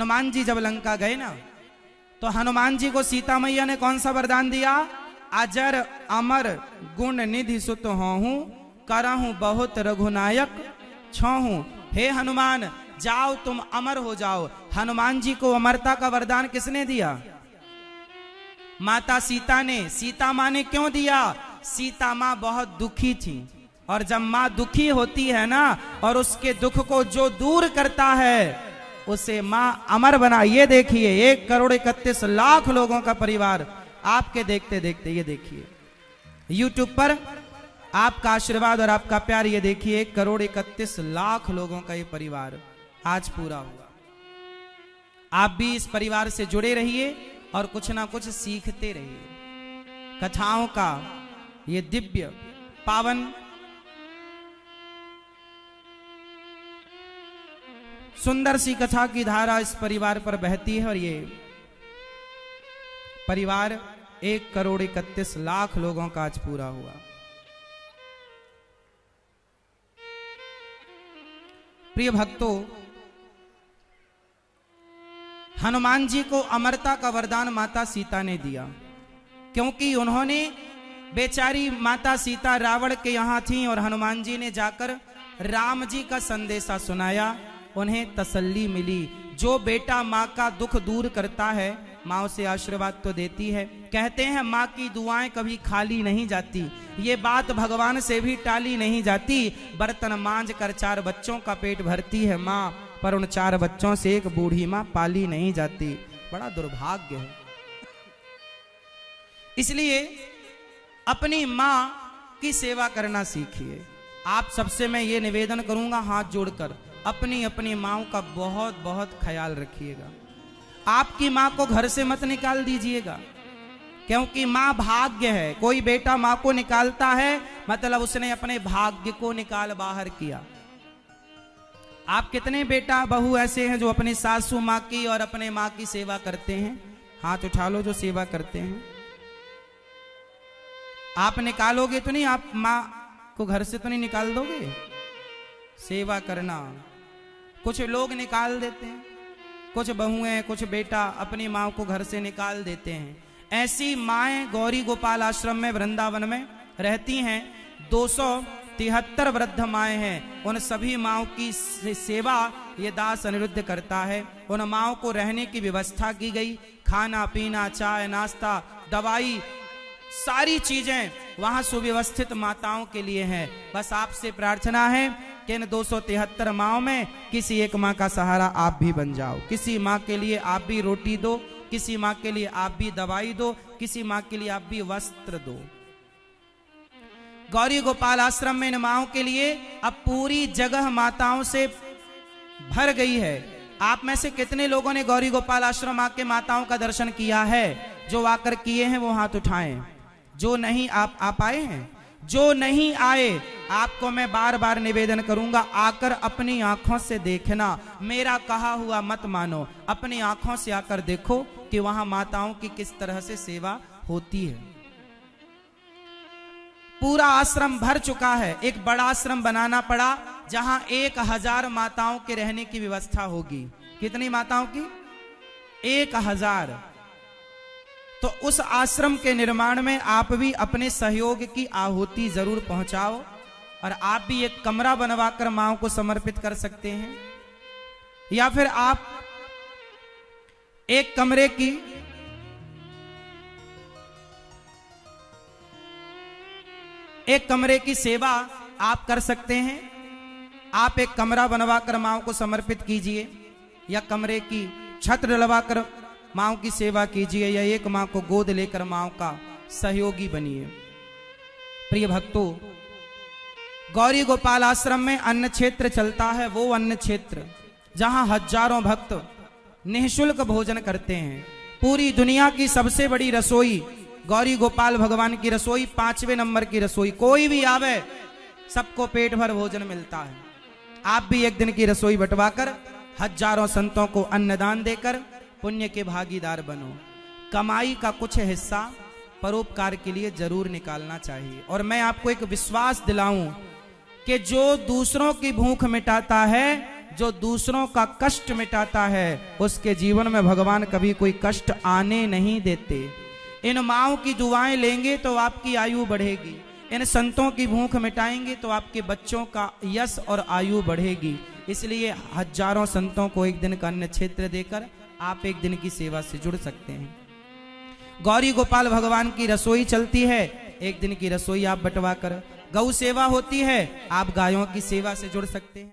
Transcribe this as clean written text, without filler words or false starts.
हनुमान जी जब लंका गए ना, तो हनुमान जी को सीता मैया ने कौन सा वरदान दिया? अजर अमर गुण निधि सुत होहूं, करहूं बहुत रघुनायक छहूं। हे हनुमान, जाओ तुम अमर हो जाओ। हनुमान जी को अमरता का वरदान किसने दिया? माता सीता ने। सीता माँ ने क्यों दिया? सीता माँ बहुत दुखी थी, और जब माँ दुखी होती है ना, और उसके दुख को जो दूर करता है उसे माँ अमर बना। ये देखिए 1,31,00,000 लोगों का परिवार आपके देखते देखते, ये देखिए YouTube पर आपका आशीर्वाद और आपका प्यार, ये देखिए 1,31,00,000 लोगों का ये परिवार आज पूरा हुआ। आप भी इस परिवार से जुड़े रहिए और कुछ ना कुछ सीखते रहिए। कथाओं का ये दिव्य पावन सुंदर सी कथा की धारा इस परिवार पर बहती है, और ये परिवार 1,31,00,000 लोगों का आज पूरा हुआ। प्रिय भक्तों, हनुमान जी को अमरता का वरदान माता सीता ने दिया, क्योंकि उन्होंने, बेचारी माता सीता रावण के यहां थी, और हनुमान जी ने जाकर राम जी का संदेशा सुनाया, उन्हें तसल्ली मिली। जो बेटा माँ का दुख दूर करता है, माँ उसे आशीर्वाद तो देती है। कहते हैं माँ की दुआएं कभी खाली नहीं जाती। ये बात भगवान से भी टाली नहीं जाती। बर्तन मांज कर 4 बच्चों का पेट भरती है माँ, पर उन 4 बच्चों से एक बूढ़ी माँ पाली नहीं जाती। बड़ा दुर्भाग्य है। इसलिए अपनी माँ की सेवा करना सीखिए। आप सबसे मैं ये निवेदन करूंगा, हाथ जोड़कर अपनी अपनी माँ का बहुत बहुत ख्याल रखिएगा। आपकी माँ को घर से मत निकाल दीजिएगा, क्योंकि माँ भाग्य है। कोई बेटा माँ को निकालता है, मतलब उसने अपने भाग्य को निकाल बाहर किया। आप कितने बेटा बहू ऐसे हैं जो अपनी सासू माँ की और अपने माँ की सेवा करते हैं? हाथ उठा लो जो सेवा करते हैं। आप निकालोगे तो नहीं, आप माँ को घर से तो नहीं निकाल दोगे? सेवा करना। कुछ लोग निकाल देते हैं, कुछ बहुएं, कुछ बेटा अपनी माँ को घर से निकाल देते हैं। ऐसी माएं गौरी गोपाल आश्रम में वृंदावन में रहती हैं। 273 वृद्ध माएं हैं। उन सभी माओं की सेवा ये दास अनिरुद्ध करता है। उन माओं को रहने की व्यवस्था की गई। खाना पीना, चाय नाश्ता, दवाई, सारी चीजें वहां सुव्यवस्थित माताओं के लिए हैं। बस आपसे प्रार्थना है कि इन 273 माओं में किसी एक माँ का सहारा आप भी बन जाओ। किसी माँ के लिए आप भी रोटी दो, किसी माँ के लिए आप भी दवाई दो, किसी माँ के लिए आप भी वस्त्र दो। गौरी गोपाल आश्रम में इन माओं के लिए अब पूरी जगह माताओं से भर गई है। आप में से कितने लोगों ने गौरी गोपाल आश्रम आके माताओं का दर्शन किया है? जो आकर किए हैं वो हाथ उठाएं। जो नहीं आप आए हैं? जो नहीं आए, आपको मैं बार बार निवेदन करूंगा, आकर अपनी आंखों से देखना। मेरा कहा हुआ मत मानो, अपनी आंखों से आकर देखो कि वहां माताओं की किस तरह से सेवा होती है। पूरा आश्रम भर चुका है। एक बड़ा आश्रम बनाना पड़ा जहां 1000 माताओं के रहने की व्यवस्था होगी। कितनी माताओं की? 1000। तो उस आश्रम के निर्माण में आप भी अपने सहयोग की आहुति जरूर पहुंचाओ, और आप भी एक कमरा बनवाकर माओं को समर्पित कर सकते हैं। या फिर आप एक कमरे की सेवा आप कर सकते हैं। आप एक कमरा बनवाकर माओं को समर्पित कीजिए, या कमरे की छत डलवाकर माओं की सेवा कीजिए, या एक माँ को गोद लेकर माओं का सहयोगी बनिए। प्रिय भक्तों, गौरी गोपाल आश्रम में अन्न क्षेत्र चलता है। वो अन्न क्षेत्र जहां हजारों भक्त निःशुल्क भोजन करते हैं। पूरी दुनिया की सबसे बड़ी रसोई गौरी गोपाल भगवान की रसोई, 5वें नंबर की रसोई। कोई भी आवे सबको पेट भर भोजन मिलता है। आप भी एक दिन की रसोई बंटवाकर हजारों संतों को अन्नदान देकर पुण्य के भागीदार बनो। कमाई का कुछ हिस्सा परोपकार के लिए जरूर निकालना चाहिए। और मैं आपको एक विश्वास दिलाऊं कि जो दूसरों की भूख मिटाता है जो दूसरों का कष्ट मिटाता है उसके जीवन में भगवान कभी कोई कष्ट आने नहीं देते। इन माँओं की दुआएं लेंगे तो आपकी आयु बढ़ेगी, इन संतों की भूख मिटाएंगे तो आपके बच्चों का यश और आयु बढ़ेगी। इसलिए हजारों संतों को एक दिन का अन्न क्षेत्र देकर आप एक दिन की सेवा से जुड़ सकते हैं। गौरी गोपाल भगवान की रसोई चलती है, एक दिन की रसोई आप बंटवा कर, गौ सेवा होती है, आप गायों की सेवा से जुड़ सकते हैं।